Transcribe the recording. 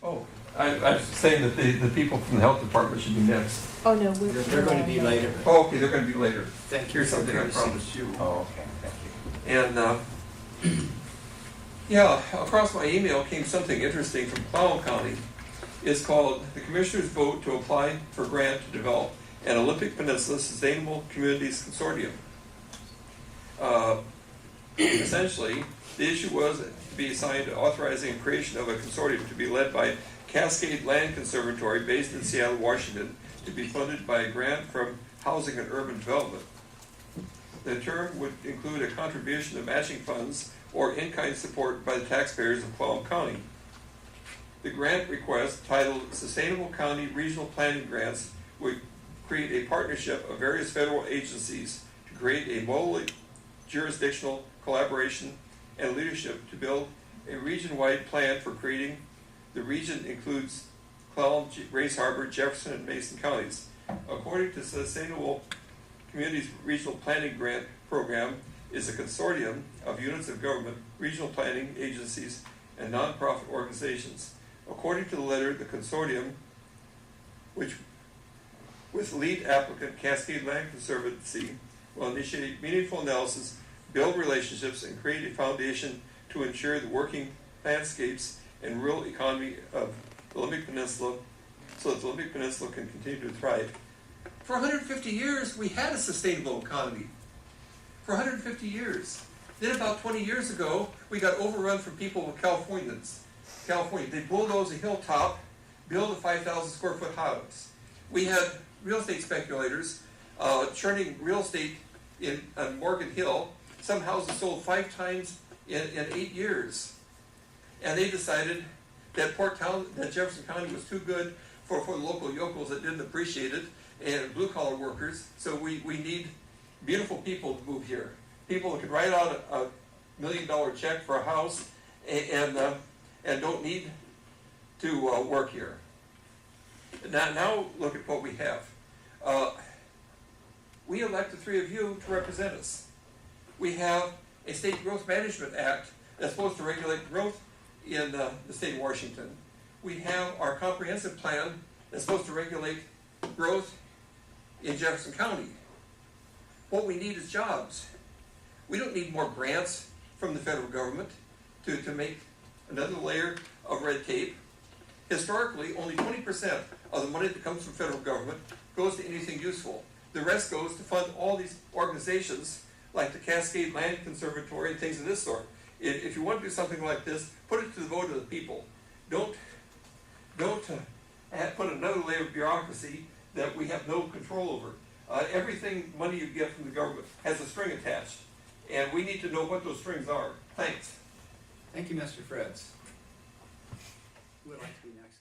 Oh, I was saying that the people from the health department should be next. Oh, no, They're going to be later. Oh, okay, they're gonna be later. Thank you. Here's for something I courtesy. promised you. Oh, okay, thank you. And, yeah, across my email came something interesting from Clallam County. It's called the Commissioners Vote to Apply for Grant to Develop an Olympic Peninsula Sustainable Communities Consortium. Essentially, the issue was to be assigned to authorizing creation of a consortium to be led by Cascade Land Conservatory based in Seattle, Washington, to be funded by a grant from Housing and Urban Development. The term would include a contribution of matching funds or in-kind support by the taxpayers of Clallam County. The grant request, titled Sustainable County Regional Planning Grants, would create a partnership of various federal agencies to create a multi-jurisdictional collaboration and leadership to build a region-wide plan for creating. The region includes Clallam, Grace Harbor, Jefferson, and Mason counties. According to Sustainable Communities Regional Planning Grant Program, is a consortium of units of government, regional planning agencies, and nonprofit organizations. According to the letter, the consortium, which with lead applicant Cascade Land Conservancy, will initiate meaningful analysis, build relationships, and create a foundation to ensure the working landscapes and rural economy of the Olympic Peninsula, so that the Olympic Peninsula can continue to thrive. For 150 years, we had a sustainable economy. For 150 years. Then about 20 years ago, we got overrun from people with Californians. They bulldoze a hilltop, build a 5,000 square foot house. We had real estate speculators churning real estate on Morgan Hill. Some houses sold 5 times in 8 years. And they decided that Jefferson County was too good for the local yokels that didn't appreciate it, and blue-collar workers. So we need beautiful people to move here. People that could write out a $1 million check for a house and don't need to work here. Now look at what we have. We elect the 3 of you to represent us. We have a State Growth Management Act that's supposed to regulate growth in the state of Washington. We have our comprehensive plan that's supposed to regulate growth in Jefferson County. What we need is jobs. We don't need more grants from the federal government to make another layer of red tape. Historically, only 20% of the money that comes from federal government goes to anything useful. The rest goes to fund all these organizations like the Cascade Land Conservatory and things of this sort. If you want to do something like this, put it to the vote of the people. Don't put another layer of bureaucracy that we have no control over. Everything money you get from the government has a string attached, and we need to know what those strings are. Thanks. Thank you, Mr. Fritz. Who would like to be next?